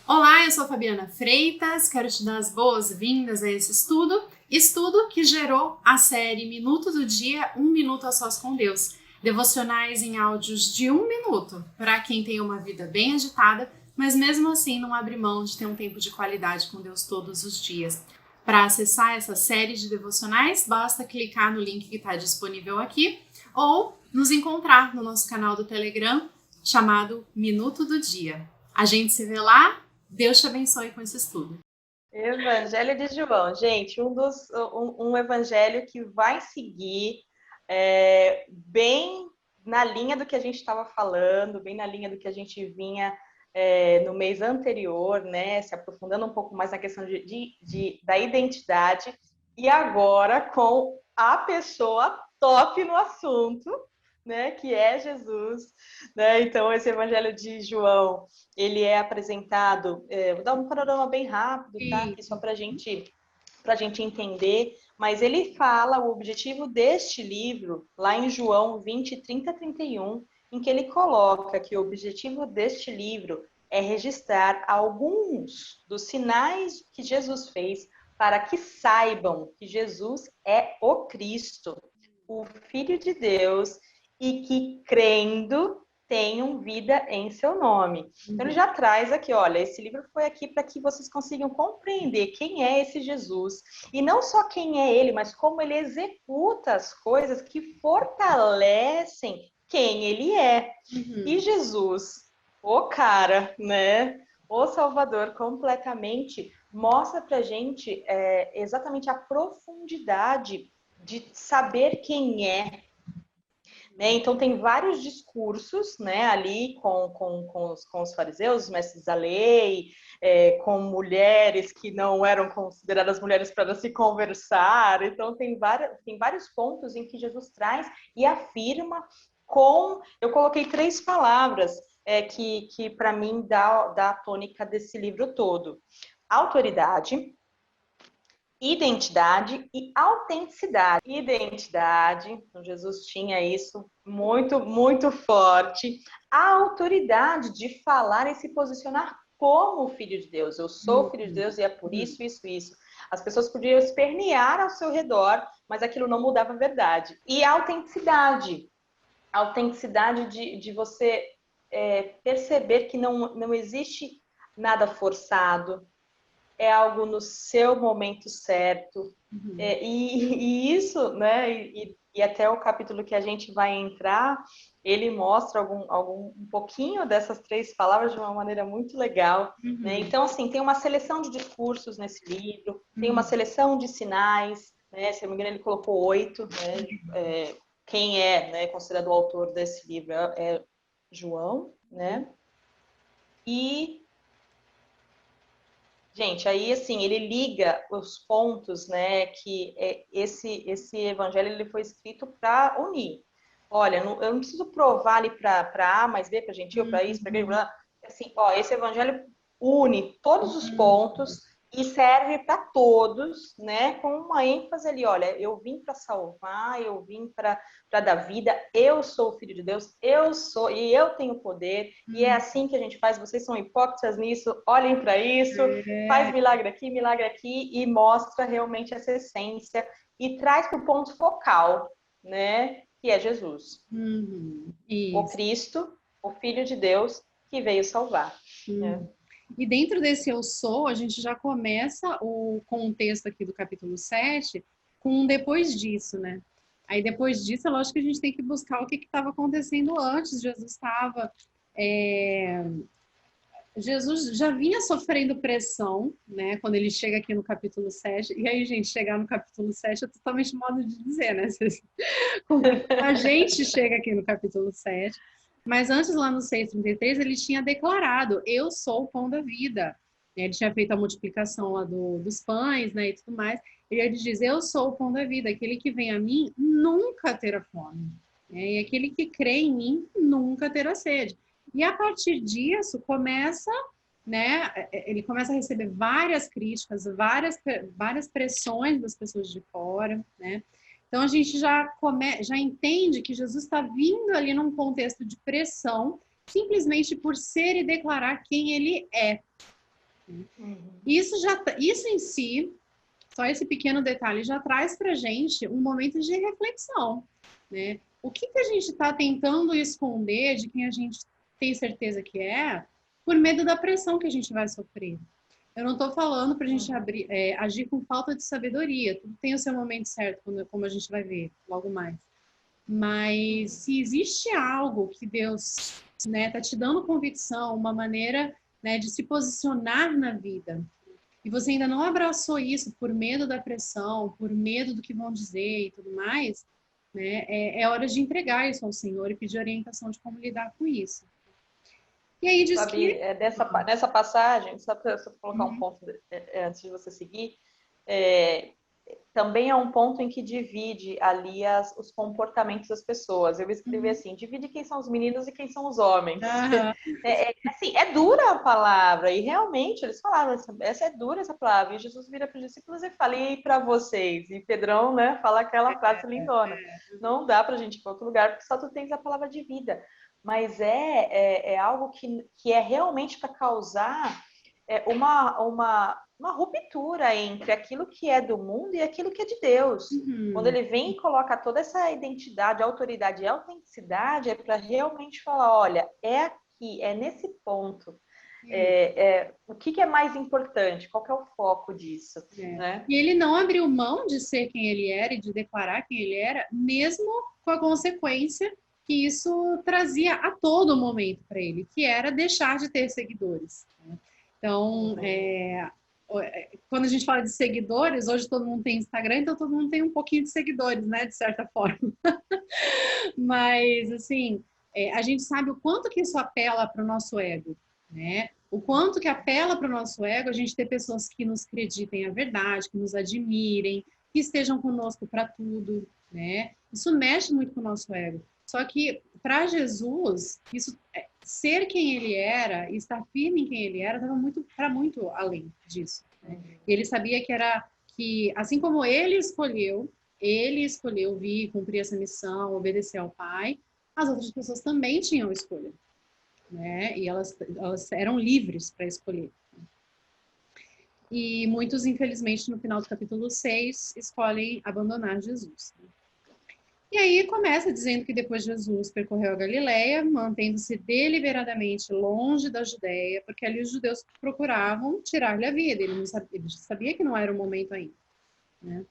Olá, eu sou a Fabiana Freitas, quero te dar as boas-vindas a esse estudo que gerou a série Minuto do Dia, 1 minuto a sós com Deus, devocionais em áudios de 1 minuto, para quem tem uma vida bem agitada, mas mesmo assim não abre mão de ter um tempo de qualidade com Deus todos os dias. Para acessar essa série de devocionais, basta clicar no link que está disponível aqui ou nos encontrar no nosso canal do Telegram chamado Minuto do Dia. A gente se vê lá. Deus te abençoe com esse estudo. Evangelho de João, gente, um evangelho que vai seguir bem na linha do que a gente estava falando, bem na linha do que a gente vinha no mês anterior, né? Se aprofundando um pouco mais na questão da identidade, e agora com a pessoa top no assunto, né? Que é Jesus, né? Então, esse evangelho de João, ele é apresentado, vou dar um panorama bem rápido, tá? Aqui só para a gente entender, mas ele fala o objetivo deste livro, lá em João 20, 30, 31, em que ele coloca que o objetivo deste livro é registrar alguns dos sinais que Jesus fez para que saibam que Jesus é o Cristo, o Filho de Deus, e que crendo tenham vida em seu nome. Então ele já traz aqui, olha, esse livro foi aqui para que vocês consigam compreender quem é esse Jesus, e não só quem é ele, mas como ele executa as coisas que fortalecem quem ele é. E Jesus, o cara, né, o Salvador completamente, mostra pra gente exatamente a profundidade de saber quem é. Né? Então, tem vários discursos, né, ali com os fariseus, os mestres da lei, com mulheres que não eram consideradas mulheres para se conversar. Então, tem vários pontos em que Jesus traz e afirma eu coloquei 3 palavras que para mim dá a tônica desse livro todo. Autoridade, identidade e autenticidade. Identidade, então Jesus tinha isso muito, muito forte. A autoridade de falar e se posicionar como filho de Deus. Eu sou filho de Deus e é por isso, isso. As pessoas podiam espernear ao seu redor, mas aquilo não mudava a verdade. E a autenticidade. A autenticidade de você perceber que não existe nada forçado, é algo no seu momento certo. E isso, né? E até o capítulo que a gente vai entrar, ele mostra um pouquinho dessas 3 palavras de uma maneira muito legal. Né? Então, assim, tem uma seleção de discursos nesse livro, tem uma seleção de sinais, né? Se eu não me engano, ele colocou 8, né? Quem é, né, considerado o autor desse livro é João, né? E gente, aí assim, ele liga os pontos, né, que esse evangelho ele foi escrito para unir. Olha, eu não preciso provar ali para A mais B, para gentil, para isso, para aquilo, assim, ó, esse evangelho une todos os pontos e serve para todos, né, com uma ênfase ali, olha, eu vim para salvar, eu vim para dar vida, eu sou o Filho de Deus, eu sou, e eu tenho poder, e é assim que a gente faz, vocês são hipócritas nisso, olhem para isso, faz milagre aqui, e mostra realmente essa essência, e traz para o ponto focal, né, que é Jesus. O Cristo, o Filho de Deus, que veio salvar. Né? E dentro desse eu sou, a gente já começa o contexto aqui do capítulo 7 com um depois disso, né? Aí depois disso, é lógico que a gente tem que buscar o que estava acontecendo antes. Jesus já vinha sofrendo pressão, né? Quando ele chega aqui no capítulo 7. E aí, gente, chegar no capítulo 7 é totalmente modo de dizer, né? A gente chega aqui no capítulo 7. Mas antes, lá no 6:33, ele tinha declarado: eu sou o pão da vida. Ele tinha feito a multiplicação lá dos pães, né, e tudo mais. E ele diz: eu sou o pão da vida. Aquele que vem a mim nunca terá fome. E aquele que crê em mim nunca terá sede. E a partir disso, né, ele começa a receber várias críticas, várias pressões das pessoas de fora, né? Então, a gente já entende que Jesus está vindo ali num contexto de pressão, simplesmente por ser e declarar quem ele é. Isso em si, só esse pequeno detalhe, já traz para a gente um momento de reflexão, né? O que a gente está tentando esconder de quem a gente tem certeza que é, por medo da pressão que a gente vai sofrer. Eu não estou falando para a gente agir com falta de sabedoria. Tudo tem o seu momento certo, como a gente vai ver logo mais. Mas se existe algo que Deus, né, tá te dando convicção, uma maneira, né, de se posicionar na vida, e você ainda não abraçou isso por medo da pressão, por medo do que vão dizer e tudo mais, né, é hora de entregar isso ao Senhor e pedir orientação de como lidar com isso. E aí diz Fabi, que... nessa passagem, só para colocar um ponto antes de você seguir, também é um ponto em que divide ali os comportamentos das pessoas. Eu escrevi assim, divide quem são os meninos e quem são os homens. Assim, é dura a palavra, e realmente eles falaram, essa é dura essa palavra, e Jesus vira para os discípulos e fala, e para vocês? E Pedrão, né, fala aquela frase lindona, não dá para a gente ir para outro lugar, porque só tu tens a palavra de vida. Mas é algo que é realmente para causar uma ruptura entre aquilo que é do mundo e aquilo que é de Deus. Quando ele vem e coloca toda essa identidade, autoridade e autenticidade, é para realmente falar, olha, é aqui, é nesse ponto. O que é mais importante? Qual que é o foco disso? Né? E ele não abriu mão de ser quem ele era e de declarar quem ele era, mesmo com a consequência que isso trazia a todo momento para ele, que era deixar de ter seguidores. Né? Então, quando a gente fala de seguidores, hoje todo mundo tem Instagram, então todo mundo tem um pouquinho de seguidores, né, de certa forma. Mas, assim, a gente sabe o quanto que isso apela para o nosso ego, né? O quanto que apela para o nosso ego a gente ter pessoas que nos acreditem a verdade, que nos admirem, que estejam conosco para tudo, né? Isso mexe muito com o nosso ego. Só que para Jesus, isso ser quem ele era e estar firme em quem ele era estava muito além disso. Né? E ele sabia que assim como ele escolheu vir cumprir essa missão, obedecer ao Pai, as outras pessoas também tinham escolha. Né? E elas eram livres para escolher. E muitos, infelizmente, no final do capítulo 6, escolhem abandonar Jesus. E aí começa dizendo que depois Jesus percorreu a Galileia, mantendo-se deliberadamente longe da Judéia, porque ali os judeus procuravam tirar-lhe a vida. Ele sabia que não era o momento ainda. Né?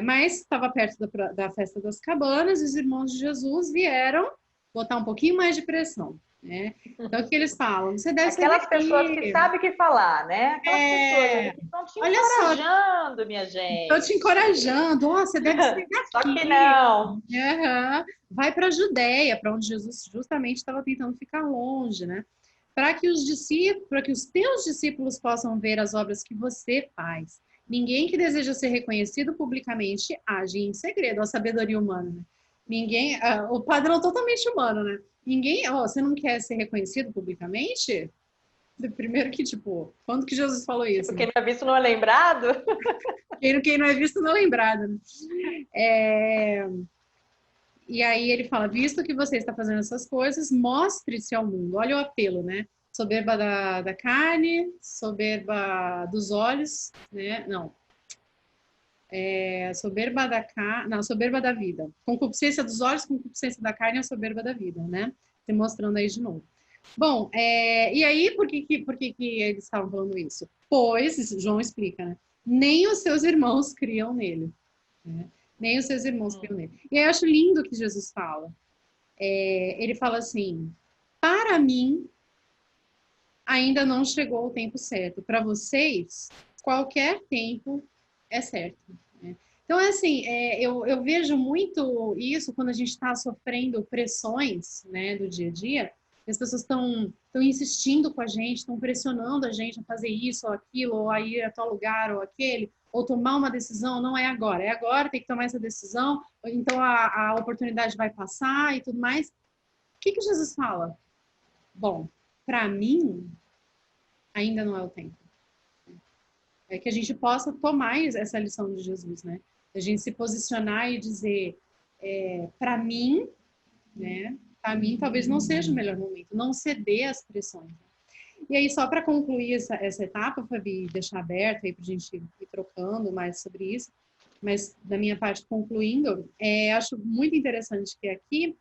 Mas estava perto da festa das cabanas, e os irmãos de Jesus vieram botar um pouquinho mais de pressão, né? Então, o que eles falam? Você deve Aquelas ser pessoas que sabem o que falar, né? Aquelas pessoas que estão te encorajando, minha gente. Estou te encorajando. Você deve ser daqui. Só que não. Uhum. Vai para a Judéia, para onde Jesus justamente estava tentando ficar longe, né? Para que os teus discípulos possam ver as obras que você faz. Ninguém que deseja ser reconhecido publicamente age em segredo, a sabedoria humana, né? O padrão totalmente humano, né? Você não quer ser reconhecido publicamente? Primeiro que, quando que Jesus falou isso? Quem não é visto não é lembrado? Quem não é visto não é lembrado, né? E aí ele fala, visto que você está fazendo essas coisas, mostre-se ao mundo. Olha o apelo, né? Soberba da carne, soberba dos olhos, né? Soberba da vida. Concupiscência dos olhos, concupiscência da carne é a soberba da vida, né? Se mostrando aí de novo. Bom, e aí por que eles estavam falando isso? Pois, João explica, né? Nem os seus irmãos criam nele. Né? Nem os seus irmãos criam nele. E aí eu acho lindo o que Jesus fala. Ele fala assim, para mim, ainda não chegou o tempo certo. Para vocês, qualquer tempo é certo. Né? Então, assim, eu vejo muito isso quando a gente está sofrendo pressões, né, do dia a dia. As pessoas estão insistindo com a gente, estão pressionando a gente a fazer isso ou aquilo, ou a ir a tal lugar ou aquele, ou tomar uma decisão. Não é agora, tem que tomar essa decisão, então a oportunidade vai passar e tudo mais. O que Jesus fala? Bom, para mim, ainda não é o tempo. É que a gente possa tomar essa lição de Jesus, né? A gente se posicionar e dizer, para mim, né? Para mim, talvez não seja o melhor momento, não ceder às pressões. E aí, só para concluir essa etapa, Fabi, deixar aberto aí para a gente ir trocando mais sobre isso, mas da minha parte, concluindo, acho muito interessante que aqui,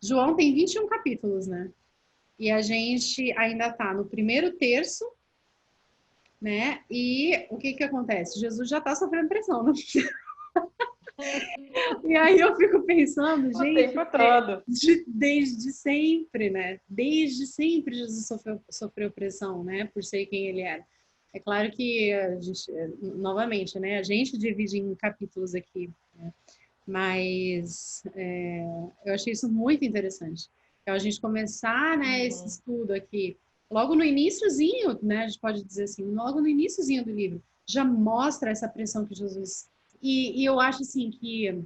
João tem 21 capítulos, né? E a gente ainda está no primeiro terço, né? E o que que acontece? Jesus já está sofrendo pressão, né? E aí eu fico pensando, O gente, tempo todo. desde sempre, né? Desde sempre Jesus sofreu pressão, né? Por ser quem ele era. É claro que a gente, novamente, né? A gente divide em capítulos aqui, né? Mas eu achei isso muito interessante. Então, a gente começar, né, esse estudo aqui, logo no iniciozinho, né? A gente pode dizer assim, logo no iniciozinho do livro, já mostra essa pressão que Jesus... E eu acho, assim, que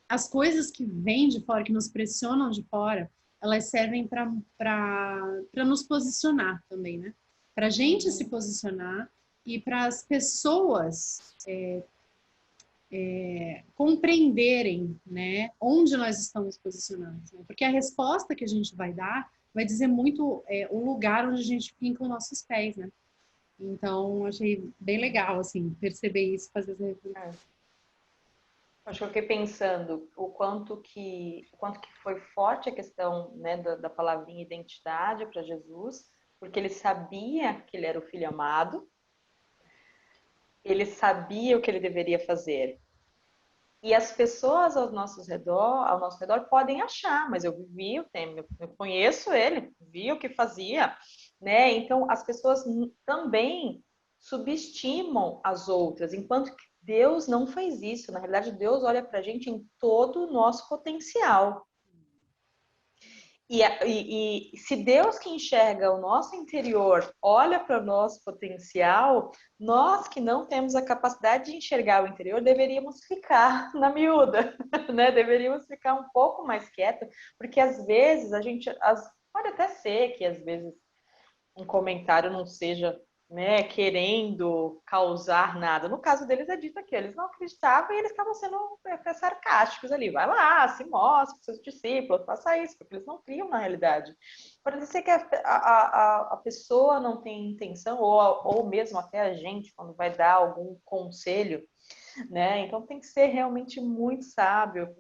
as coisas que vêm de fora, que nos pressionam de fora, elas servem para nos posicionar também, né? Para a gente se posicionar e para as pessoas compreenderem, né, onde nós estamos posicionados. Né? Porque a resposta que a gente vai dar vai dizer muito o lugar onde a gente finca os nossos pés, né? Então, achei bem legal, assim, perceber isso, fazer essa reflexão. Acho que eu fiquei pensando o quanto que foi forte a questão, né, da palavrinha identidade para Jesus, porque ele sabia que ele era o filho amado, ele sabia o que ele deveria fazer. E as pessoas ao nosso redor podem achar, mas eu vivi o tema, eu conheço ele, vi o que fazia, né? Então as pessoas também subestimam as outras, enquanto que Deus não faz isso. Na realidade, Deus olha para a gente em todo o nosso potencial. E se Deus que enxerga o nosso interior olha para o nosso potencial, nós que não temos a capacidade de enxergar o interior deveríamos ficar na miúda, né? Deveríamos ficar um pouco mais quietos, porque às vezes pode até ser que às vezes um comentário não seja, né, querendo causar nada. No caso deles é dito aqui, eles não acreditavam e eles estavam sendo sarcásticos ali. Vai lá, se mostre para seus discípulos, faça isso, porque eles não criam na realidade. Pode ser que a pessoa não tem intenção, ou mesmo até a gente, quando vai dar algum conselho, né? Então tem que ser realmente muito sábio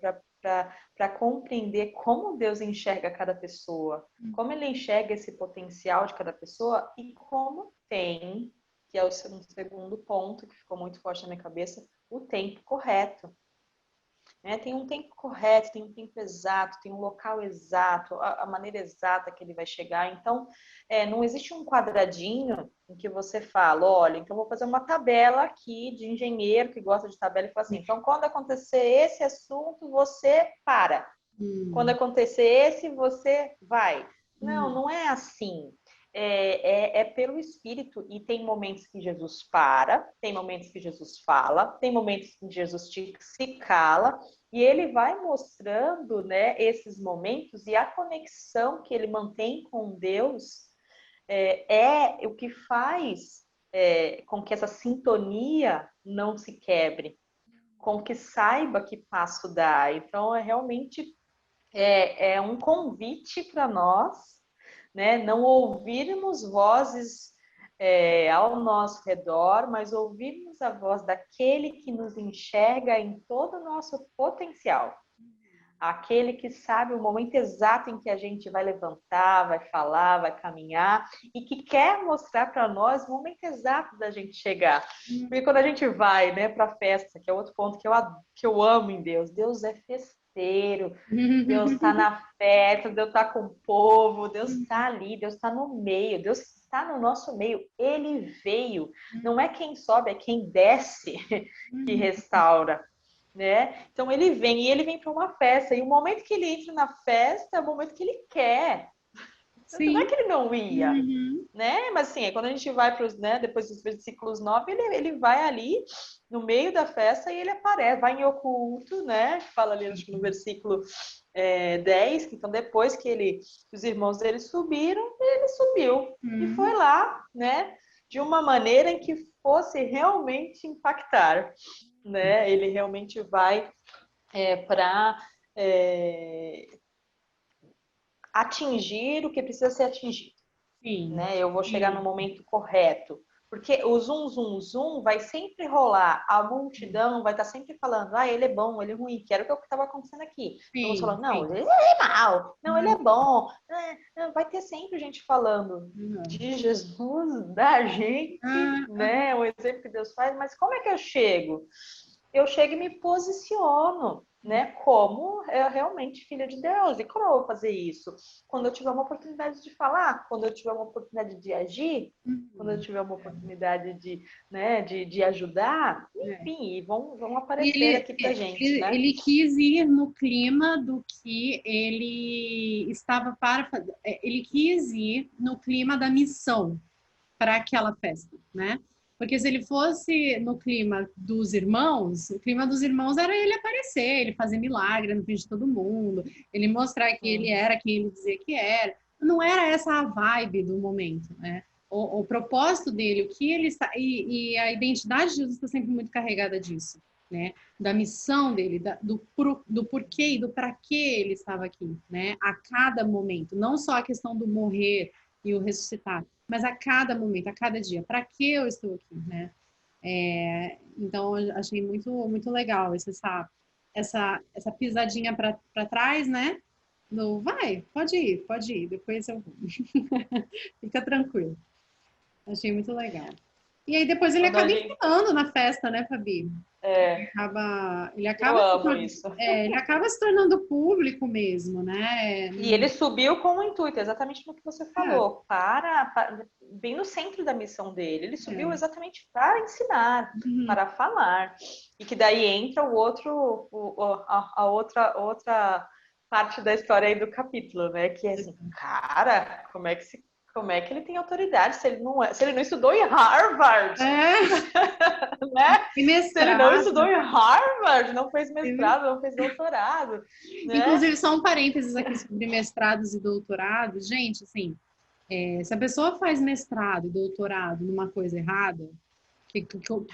para compreender como Deus enxerga cada pessoa, como ele enxerga esse potencial de cada pessoa e como tem, que é o segundo ponto que ficou muito forte na minha cabeça, o tempo correto. Né? Tem um tempo correto, tem um tempo exato, tem um local exato, a maneira exata que ele vai chegar. Então, não existe um quadradinho em que você fala, olha, então vou fazer uma tabela aqui de engenheiro que gosta de tabela e fala assim, então quando acontecer esse assunto, você para. Quando acontecer esse, você vai. Não, não é assim. É pelo Espírito. E tem momentos que Jesus para, tem momentos que Jesus fala, tem momentos que Jesus se cala, e ele vai mostrando, né, esses momentos e a conexão que ele mantém com Deus é o que faz com que essa sintonia não se quebre, com que saiba que passo dá. Então, realmente um convite para nós, né, não ouvirmos vozes ao nosso redor, mas ouvirmos a voz daquele que nos enxerga em todo o nosso potencial. Aquele que sabe o momento exato em que a gente vai levantar, vai falar, vai caminhar e que quer mostrar para nós o momento exato da gente chegar. Porque quando a gente vai, né, para a festa, que é outro ponto que eu amo em Deus, Deus é festeiro, Deus está na festa, Deus está com o povo, Deus está ali, Deus está no meio, Deus está no nosso meio. Ele veio. Não é quem sobe, é quem desce que restaura. Né? Então ele vem e ele vem para uma festa e o momento que ele entra na festa é o momento que ele quer. Sim. Não é que ele não ia, né? Mas assim, quando a gente vai para os, né, depois dos versículos 9, ele vai ali no meio da festa e ele aparece, vai em oculto, né? Fala ali acho que no versículo 10, então depois que os irmãos dele subiram, ele subiu e foi lá, né? De uma maneira em que fosse realmente impactar, né? Ele realmente vai para atingir o que precisa ser atingido. Sim. Né? Eu vou chegar no momento correto. Porque o zoom, zoom, zoom vai sempre rolar. A multidão vai estar sempre falando, ele é bom, ele é ruim, que era o que estava acontecendo aqui. Vamos falar, não, ele é mal, não, ele é bom. Vai ter sempre gente falando de Jesus, da gente, né? O exemplo que Deus faz, mas como é que eu chego? Eu chego e me posiciono, né? Como realmente filha de Deus. E como eu vou fazer isso? Quando eu tiver uma oportunidade de falar, quando eu tiver uma oportunidade de agir, quando eu tiver uma oportunidade de ajudar, enfim, e vão aparecer aqui pra gente, né? Ele quis ir no clima do que ele estava para fazer. Ele quis ir no clima da missão para aquela festa, né? Porque se ele fosse no clima dos irmãos, o clima dos irmãos era ele aparecer, ele fazer milagre no frente de todo mundo, ele mostrar que ele era quem ele dizia que era. Não era essa a vibe do momento, né? O propósito dele, o que ele está e a identidade de Jesus está sempre muito carregada disso, né? Da missão dele, do porquê e do para que ele estava aqui, né? A cada momento, não só a questão do morrer e o ressuscitar, mas a cada momento, a cada dia, para que eu estou aqui, né? Então, eu achei muito, muito legal essa pisadinha para trás, né? Vai, pode ir, depois eu vou. Fica tranquilo. Achei muito legal. E aí depois ele acaba ensinando na festa, né, Fabi? Eu amo isso. Ele acaba se tornando público mesmo, né? E ele subiu com o intuito, exatamente no que você falou, bem no centro da missão dele. Ele subiu exatamente para ensinar, para falar. E que daí entra a outra parte da história aí do capítulo, né? Que é assim, cara, como é que ele tem autoridade se ele não estudou em Harvard? Né? Se ele não estudou em Harvard, não fez mestrado, não fez doutorado. Né? Inclusive, só um parênteses aqui sobre mestrados e doutorados. Gente, assim, se a pessoa faz mestrado e doutorado numa coisa errada, que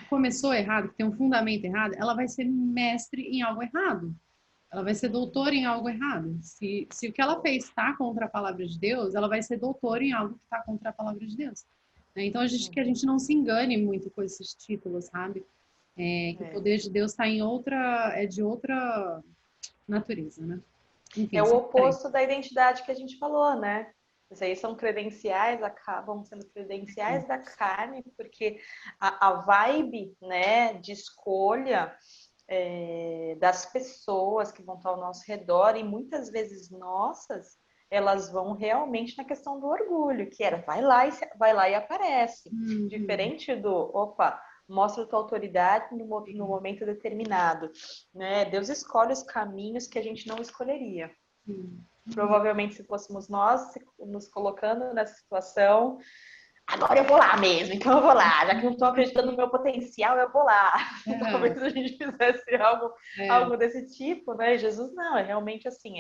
começou errado, que tem um fundamento errado, ela vai ser mestre em algo errado. Ela vai ser doutora em algo errado. Se o que ela fez está contra a palavra de Deus, ela vai ser doutora em algo que está contra a palavra de Deus. Então, que a gente não se engane muito com esses títulos, sabe? Que o poder de Deus está de outra natureza, né? Enfim, é o oposto da identidade que a gente falou, né? Isso aí são credenciais, acabam sendo credenciais da carne, porque a vibe, né, de escolha das pessoas que vão estar ao nosso redor, e muitas vezes nossas, elas vão realmente na questão do orgulho, que era vai lá e aparece. Diferente mostra a tua autoridade no momento determinado, né? Deus escolhe os caminhos que a gente não escolheria. Provavelmente, se fôssemos nós nos colocando nessa situação, agora eu vou lá mesmo, então eu vou lá, já que não estou acreditando no meu potencial, eu vou lá. Talvez a gente fizesse algo desse tipo, né? Jesus não, é realmente assim,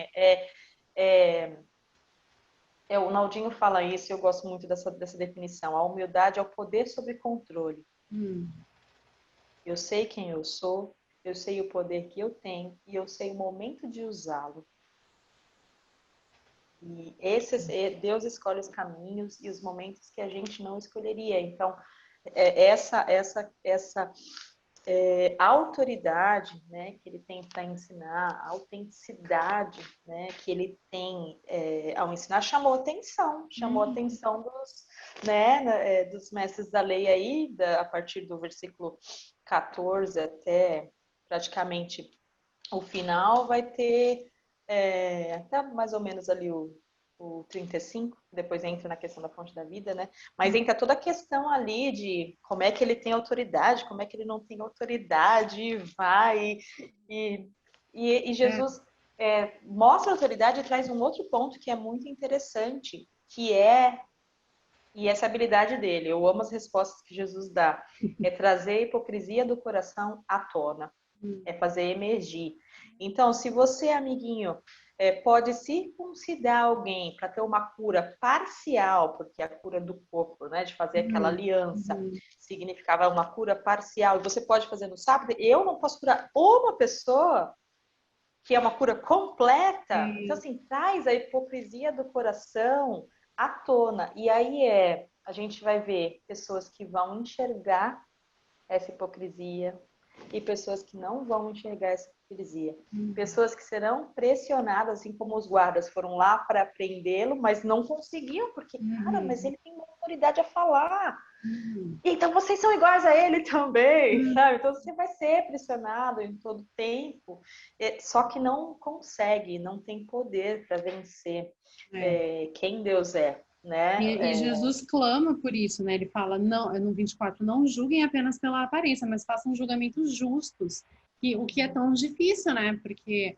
o Naldinho fala isso, e eu gosto muito dessa definição. A humildade é o poder sobre controle. Eu sei quem eu sou, eu sei o poder que eu tenho e eu sei o momento de usá-lo. E Deus escolhe os caminhos e os momentos que a gente não escolheria. Então, essa autoridade, né, que ele tem para ensinar, a autenticidade, né, que ele tem ao ensinar, chamou atenção dos mestres da lei aí, a partir do versículo 14 até praticamente o final, vai ter até mais ou menos ali o 35, depois entra na questão da fonte da vida, né? Mas entra toda a questão ali de como é que ele tem autoridade, como é que ele não tem autoridade, e Jesus mostra a autoridade e traz um outro ponto que é muito interessante, e essa habilidade dele. Eu amo as respostas que Jesus dá. É trazer a hipocrisia do coração à tona. É fazer emergir. Então, se você, amiguinho, pode circuncidar alguém para ter uma cura parcial, porque a cura do corpo, né, de fazer aquela aliança, significava uma cura parcial, e você pode fazer no sábado, eu não posso curar uma pessoa, que é uma cura completa. Sim. Então, assim, traz a hipocrisia do coração à tona. E aí a gente vai ver pessoas que vão enxergar essa hipocrisia e pessoas que não vão enxergar essa hipocrisia. Pessoas que serão pressionadas, assim como os guardas foram lá para prendê-lo, mas não conseguiam, porque, cara, mas ele tem uma autoridade a falar. Então vocês são iguais a ele também, sabe? Então você vai ser pressionado em todo tempo, só que não consegue, não tem poder para vencer quem Deus é, né? E Jesus clama por isso, né? Ele fala, não, no 24, não julguem apenas pela aparência, mas façam julgamentos justos. E o que é tão difícil, né? Porque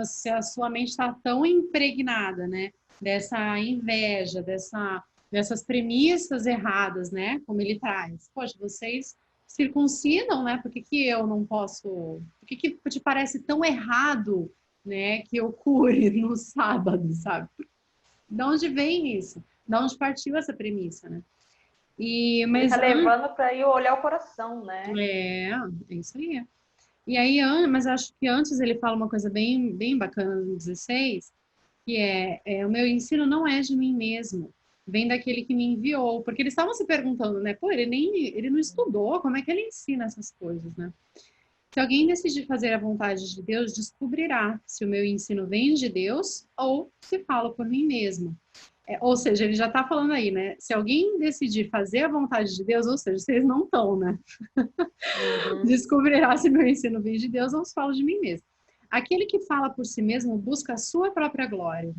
se a sua mente está tão impregnada, né? Dessa inveja, dessas premissas erradas, né? Como ele traz. Poxa, vocês circuncidam, né? Por que que eu não posso... Por que que te parece tão errado, né? Que eu cure no sábado, sabe? De onde vem isso? De onde partiu essa premissa, né? Ele tá levando para ir olhar o coração, né? É isso aí. E aí, mas acho que antes ele fala uma coisa bem, bem bacana no 16, que o meu ensino não é de mim mesmo, vem daquele que me enviou. Porque eles estavam se perguntando, né? Pô, ele não estudou, como é que ele ensina essas coisas, né? Se alguém decidir fazer a vontade de Deus, descobrirá se o meu ensino vem de Deus ou se falo por mim mesmo. Ou seja, ele já está falando aí, né? Se alguém decidir fazer a vontade de Deus, ou seja, vocês não estão, né? Descobrirá se meu ensino vem de Deus ou se falo de mim mesmo. Aquele que fala por si mesmo busca a sua própria glória,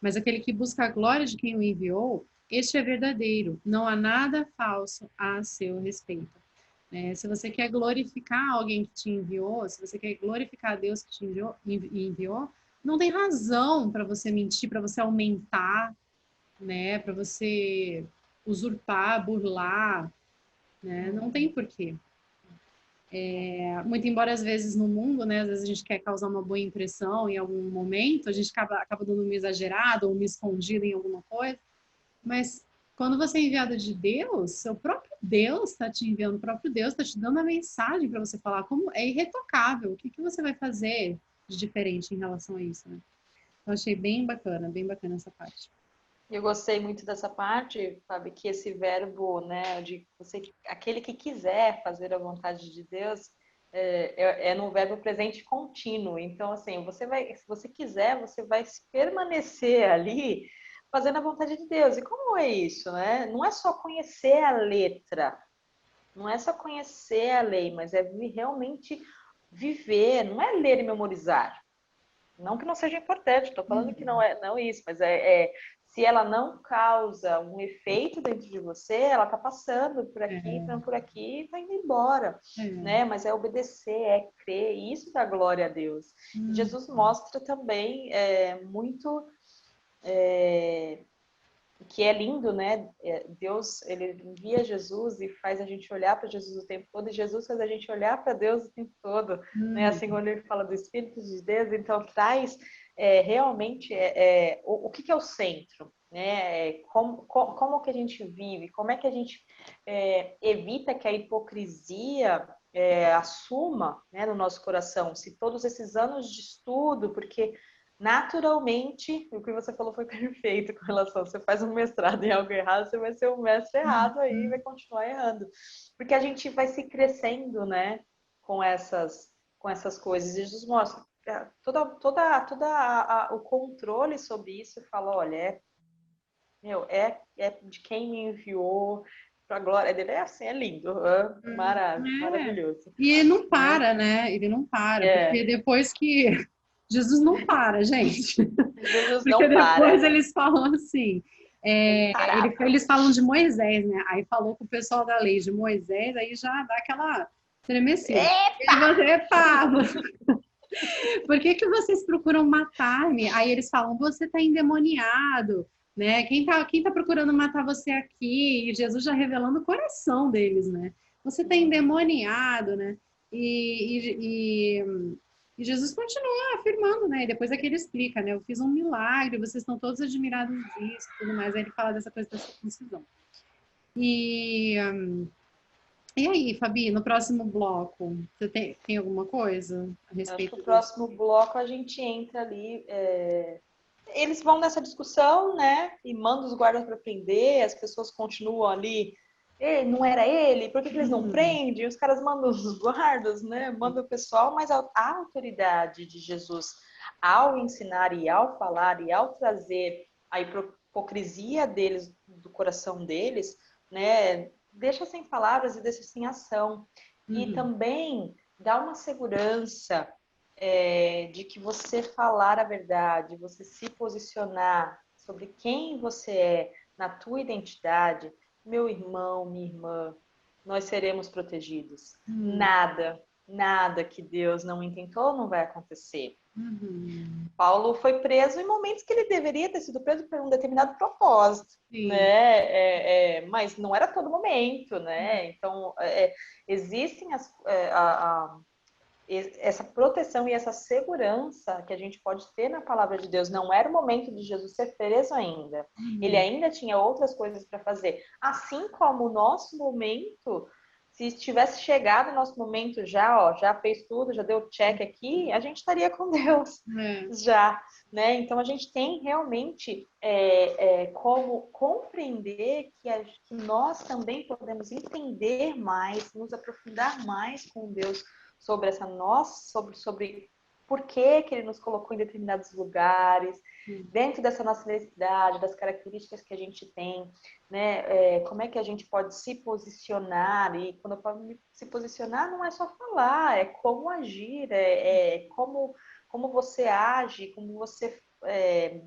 mas aquele que busca a glória de quem o enviou, este é verdadeiro. Não há nada falso a seu respeito. Se você quer glorificar alguém que te enviou, se você quer glorificar a Deus que te enviou, não tem razão para você mentir, para você aumentar, né? Para você usurpar, burlar, né? Não tem porquê. Muito embora às vezes no mundo, né? Às vezes a gente quer causar uma boa impressão em algum momento, a gente acaba dando uma exagerada ou uma escondida em alguma coisa, mas quando você é enviado de Deus, o próprio Deus está te enviando, o próprio Deus está te dando a mensagem para você falar como é irretocável, o que você vai fazer de diferente em relação a isso, né? Eu achei bem bacana essa parte. Eu gostei muito dessa parte, Fábio, que esse verbo, né, de você, aquele que quiser fazer a vontade de Deus, no verbo presente contínuo. Então, assim, se você quiser, você vai permanecer ali fazendo a vontade de Deus. E como é isso, né? Não é só conhecer a letra, não é só conhecer a lei, mas é realmente viver, não é ler e memorizar. Não que não seja importante, estou falando que não isso, mas se ela não causa um efeito dentro de você, ela está passando por aqui e está indo embora, né? Mas é obedecer, é crer, e isso dá glória a Deus. Jesus mostra também muito que é lindo, né? Deus, ele envia Jesus e faz a gente olhar para Jesus o tempo todo, e Jesus faz a gente olhar para Deus o tempo todo, né? Assim, quando ele fala do Espírito de Deus, então traz realmente o que é o centro, né? Como que a gente vive, como é que a gente evita que a hipocrisia assuma, né, no nosso coração, se todos esses anos de estudo, porque naturalmente, o que você falou foi perfeito com relação, você faz um mestrado em algo errado, você vai ser um mestre errado aí e vai continuar errando. Porque a gente vai se crescendo, né, com essas coisas. E Jesus mostra o controle sobre isso e fala, olha, é de quem me enviou, para a glória dele, é assim, é lindo, maravilhoso. E ele não para, né? Ele não para, porque depois que... Jesus não para, gente. Jesus porque não depois para. eles falam assim... eles falam de Moisés, né? Aí falou com o pessoal da lei de Moisés, aí já dá aquela tremecida. Epa! Por que vocês procuram matar-me? Aí eles falam, você está endemoniado, né? Quem tá procurando matar você aqui? E Jesus já revelando o coração deles, né? Você está endemoniado, né? E Jesus continua afirmando, né? E depois é que ele explica, né? Eu fiz um milagre, vocês estão todos admirados disso, tudo mais. Aí ele fala dessa coisa da circuncisão. E E aí, Fabi, no próximo bloco, você tem alguma coisa a Eu acho que respeito o disso? próximo bloco a gente entra ali. Eles vão nessa discussão, né? E mandam os guardas para prender, as pessoas continuam ali. Não era ele? Por que eles não Uhum. prendem? Os caras mandam os guardas, né? Mandam o pessoal, mas a autoridade de Jesus, ao ensinar e ao falar e ao trazer a hipocrisia deles, do coração deles, né? Deixa sem palavras e deixa sem ação. E Uhum. também dá uma segurança de que você falar a verdade, você se posicionar sobre quem você é, na tua identidade, meu irmão, minha irmã, nós seremos protegidos. Uhum. Nada que Deus não intentou não vai acontecer. Uhum. Paulo foi preso em momentos que ele deveria ter sido preso por um determinado propósito, Sim. né? Mas não era todo momento, né? Então, existem essa proteção e essa segurança que a gente pode ter na palavra de Deus. Não era o momento de Jesus ser preso ainda. Ele Uhum. ainda tinha outras coisas para fazer. Assim como o nosso momento, se tivesse chegado o nosso momento já, ó, já fez tudo, já deu check aqui, a gente estaria com Deus É. já, né? Então a gente tem realmente como compreender que nós também podemos entender mais, nos aprofundar mais com Deus sobre essa nossa, sobre por que ele nos colocou em determinados lugares, dentro dessa nossa necessidade, das características que a gente tem, né? Como é que a gente pode se posicionar, e quando eu falo se posicionar, não é só falar, é como agir, como você age, como você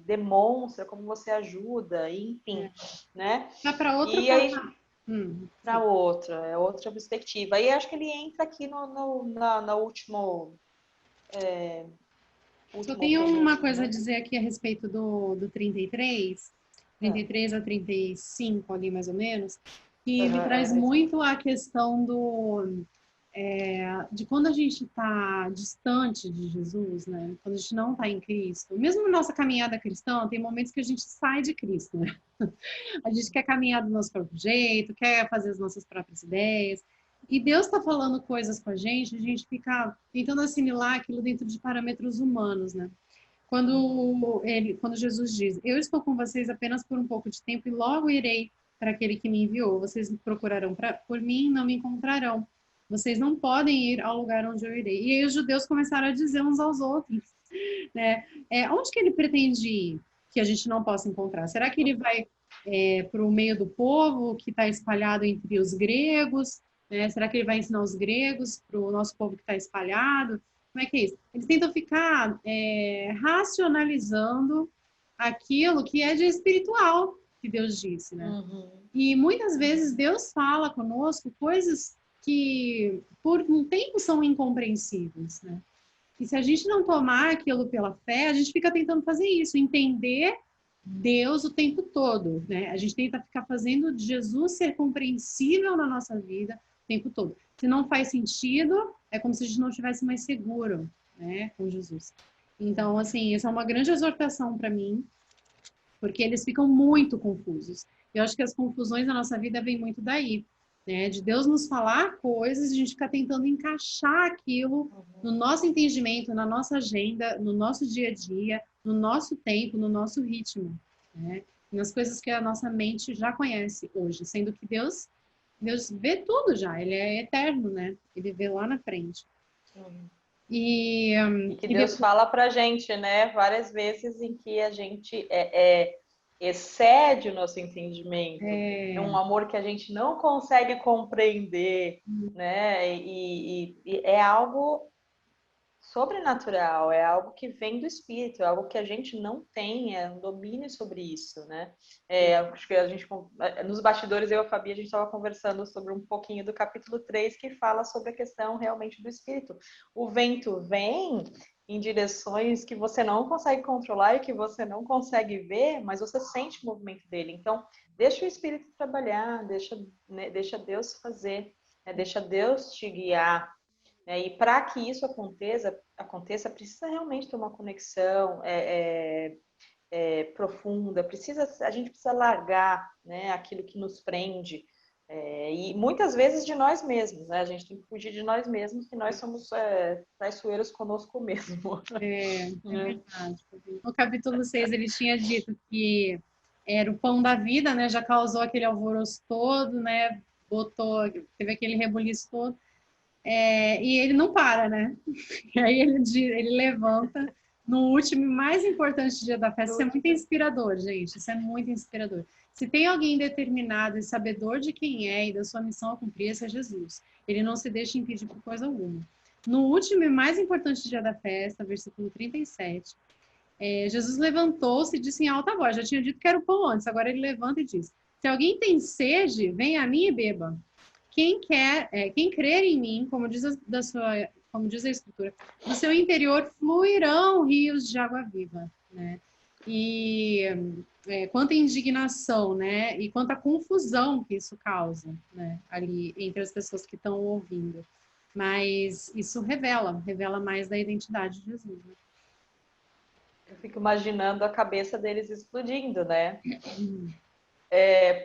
demonstra, como você ajuda, enfim, É. né? Dá para outra E aí forma. para Sim. outra perspectiva. E acho que ele entra aqui no Só último tenho uma ponto, coisa a né? dizer aqui a respeito do 33, É. 33 a 35 ali mais ou menos, que me traz É isso mesmo. muito a questão de quando a gente está distante de Jesus, né? Quando a gente não está em Cristo. Mesmo na nossa caminhada cristã, tem momentos que a gente sai de Cristo, né? A gente quer caminhar do nosso próprio jeito, quer fazer as nossas próprias ideias. E Deus está falando coisas com a gente fica tentando assimilar aquilo dentro de parâmetros humanos, né? Quando Jesus diz, eu estou com vocês apenas por um pouco de tempo e logo irei para aquele que me enviou. Vocês me procurarão por mim, não me encontrarão. Vocês não podem ir ao lugar onde eu irei. E aí os judeus começaram a dizer uns aos outros, né? Onde que ele pretende ir que a gente não possa encontrar? Será que ele vai para o meio do povo que está espalhado entre os gregos? Né? Será que ele vai ensinar os gregos para o nosso povo que está espalhado? Como é que é isso? Eles tentam ficar racionalizando aquilo que é de espiritual que Deus disse, né? Uhum. E muitas vezes Uhum. Deus fala conosco coisas que por um tempo são incompreensíveis, né? E se a gente não tomar aquilo pela fé, a gente fica tentando fazer isso, entender Deus o tempo todo, né? A gente tenta ficar fazendo Jesus ser compreensível na nossa vida o tempo todo. Se não faz sentido, é como se a gente não estivesse mais seguro, né, com Jesus. Então, assim, essa é uma grande exortação para mim, porque eles ficam muito confusos. Eu acho que as confusões da nossa vida vêm muito daí, né? De Deus nos falar coisas, e a gente ficar tentando encaixar aquilo no nosso entendimento, na nossa agenda, no nosso dia a dia, no nosso tempo, no nosso ritmo, né? Nas coisas que a nossa mente já conhece hoje, sendo que Deus vê tudo já, ele é eterno, né? Ele vê lá na frente. Uhum. E, E que e Deus depois, fala pra gente, né? Várias vezes em que a gente excede o nosso entendimento. É um amor que a gente não consegue compreender, né? E é algo sobrenatural, é algo que vem do espírito, é algo que a gente não tem um domínio sobre isso, né? Acho que a gente, nos bastidores, eu e a Fabi, a gente estava conversando sobre um pouquinho do capítulo 3 que fala sobre a questão realmente do espírito. O vento vem em direções que você não consegue controlar e que você não consegue ver, mas você sente o movimento dele. Então, deixa o espírito trabalhar, deixa Deus fazer, né? Deixa Deus te guiar. E para que isso aconteça, precisa realmente ter uma conexão profunda, a gente precisa largar, né, aquilo que nos prende, E muitas vezes de nós mesmos, né? A gente tem que fugir de nós mesmos, que nós somos traiçoeiros conosco mesmo. É verdade. No capítulo 6 ele tinha dito que era o pão da vida, né? Já causou aquele alvoroço todo, né? Teve aquele rebuliço todo. E ele não para, né? E aí ele levanta no último e mais importante dia da festa. Isso é muito inspirador, gente. Isso é muito inspirador. Se tem alguém determinado e sabedor de quem é e da sua missão a cumprir, esse é Jesus. Ele não se deixa impedir por coisa alguma. No último e mais importante dia da festa, versículo 37, Jesus levantou-se e disse em alta voz, já tinha dito que era o pão antes, agora ele levanta e diz, se alguém tem sede, venha a mim e beba. Quem crer em mim, como diz a Escritura, do seu interior fluirão rios de água viva, né? E quanta indignação, né? E quanta confusão que isso causa, né? Ali entre as pessoas que estão ouvindo. Mas isso revela mais da identidade de Jesus, né? Eu fico imaginando a cabeça deles explodindo, né?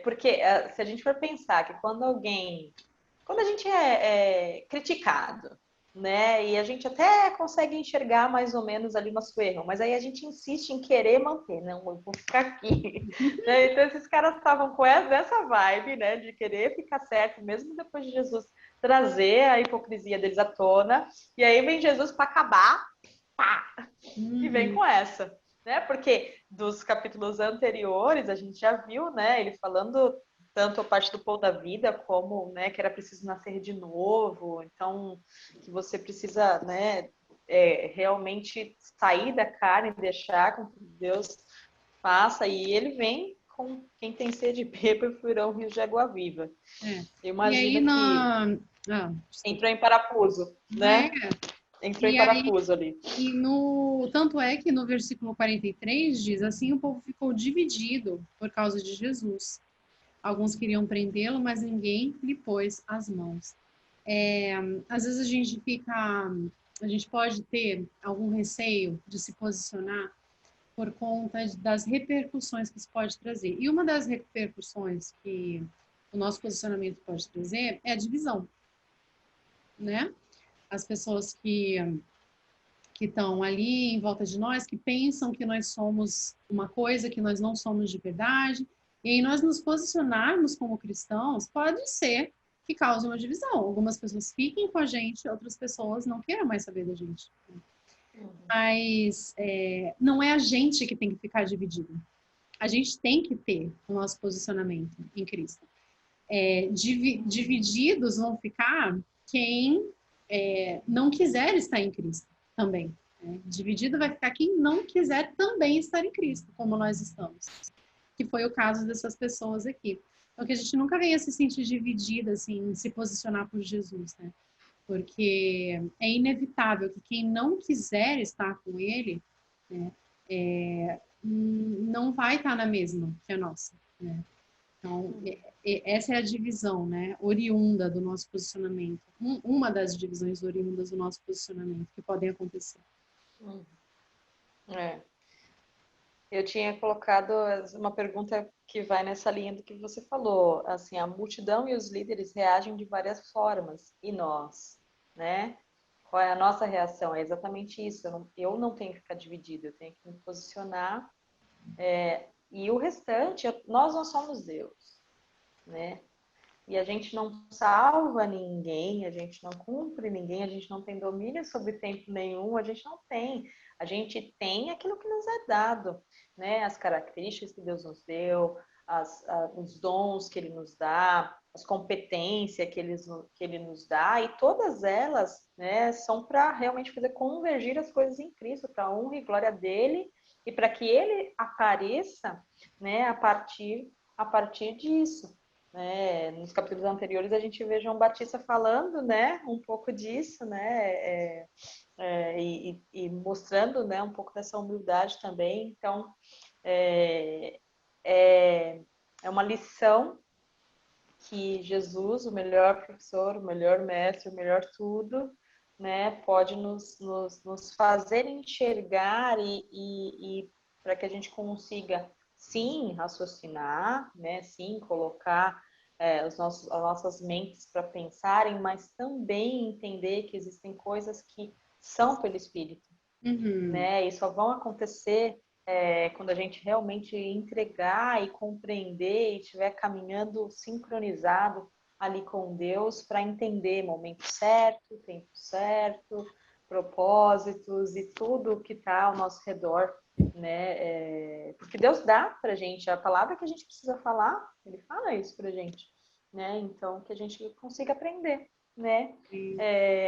Porque se a gente for pensar que quando a gente é criticado, né? E a gente até consegue enxergar mais ou menos ali nosso erro, mas aí a gente insiste em querer manter, não, eu vou ficar aqui. Né? Então esses caras estavam com essa vibe, né? De querer ficar certo, mesmo depois de Jesus trazer a hipocrisia deles à tona, e aí vem Jesus para acabar, pá, e vem com essa. Né? Porque dos capítulos anteriores a gente já viu, né? Ele falando tanto a parte do pão da vida, como, né, que era preciso nascer de novo, então que você precisa, né, realmente sair da carne e deixar com que Deus faça, e ele vem com quem tem sede beba e fluirão rios de água viva. E aí Imagina que entrou em parafuso, né? Entrou em parafuso ali. Tanto é que no versículo 43 diz assim, o povo ficou dividido por causa de Jesus. Alguns queriam prendê-lo, mas ninguém lhe pôs as mãos. Às vezes a gente pode ter algum receio de se posicionar por conta das repercussões que isso pode trazer. E uma das repercussões que o nosso posicionamento pode trazer é a divisão, né? As pessoas que estão ali em volta de nós, que pensam que nós somos uma coisa que nós não somos de verdade, e aí nós nos posicionarmos como cristãos, pode ser que cause uma divisão. Algumas pessoas fiquem com a gente, outras pessoas não queiram mais saber da gente. Mas não é a gente que tem que ficar dividido. A gente tem que ter o nosso posicionamento em Cristo. Divididos vão ficar quem não quiser estar em Cristo também. Dividido vai ficar quem não quiser também estar em Cristo, como nós estamos. Que foi o caso dessas pessoas aqui. Então, que a gente nunca venha se sentir dividida, assim, em se posicionar por Jesus, né? Porque é inevitável que quem não quiser estar com Ele, né, não vai estar na mesma que a nossa, né? Então, essa é a divisão, né, oriunda do nosso posicionamento. Uma das divisões oriundas do nosso posicionamento que podem acontecer. Eu tinha colocado uma pergunta que vai nessa linha do que você falou. Assim, a multidão e os líderes reagem de várias formas. E nós, né? Qual é a nossa reação? É exatamente isso. Eu não tenho que ficar dividido, eu tenho que me posicionar. E o restante, nós não somos Deus, né? E a gente não salva ninguém, a gente não cumpre ninguém, a gente não tem domínio sobre tempo nenhum, a gente não tem. A gente tem aquilo que nos é dado, né? As características que Deus nos deu, os dons que Ele nos dá, as competências que Ele nos dá, e todas elas, né, são para realmente fazer convergir as coisas em Cristo, para a honra e glória dele, e para que Ele apareça, né, a partir disso. Nos capítulos anteriores a gente vê João Batista falando, né, um pouco disso, né, e mostrando, né, um pouco dessa humildade também. Então, é uma lição que Jesus, o melhor professor, o melhor mestre, o melhor tudo, né, pode nos fazer enxergar e para que a gente consiga, sim, raciocinar, né, sim, colocar as nossas mentes para pensarem, mas também entender que existem coisas que são pelo Espírito, né? E só vão acontecer quando a gente realmente entregar e compreender e estiver caminhando sincronizado ali com Deus para entender momento certo, tempo certo, propósitos e tudo que está ao nosso redor, né? Porque Deus dá para a gente a palavra que a gente precisa falar, Ele fala isso para a gente, né? Então que a gente consiga aprender, né?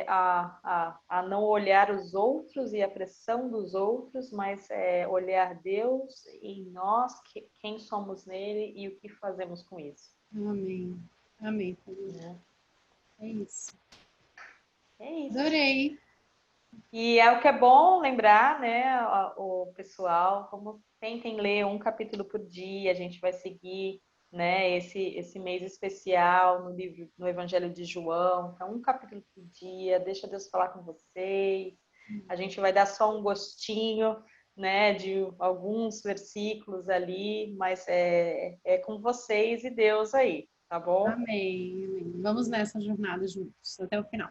A não olhar os outros e a pressão dos outros, mas olhar Deus em nós, quem somos nele e o que fazemos com isso. Amém. Amém. Né? É isso. É isso. Adorei. E é o que é bom lembrar, né, o pessoal, como tentem ler um capítulo por dia, a gente vai seguir, né, esse mês especial no livro, no Evangelho de João, então um capítulo por dia, deixa Deus falar com vocês, a gente vai dar só um gostinho, né, de alguns versículos ali, mas é com vocês e Deus aí, tá bom? Amém. Amém. Vamos nessa jornada juntos, até o final.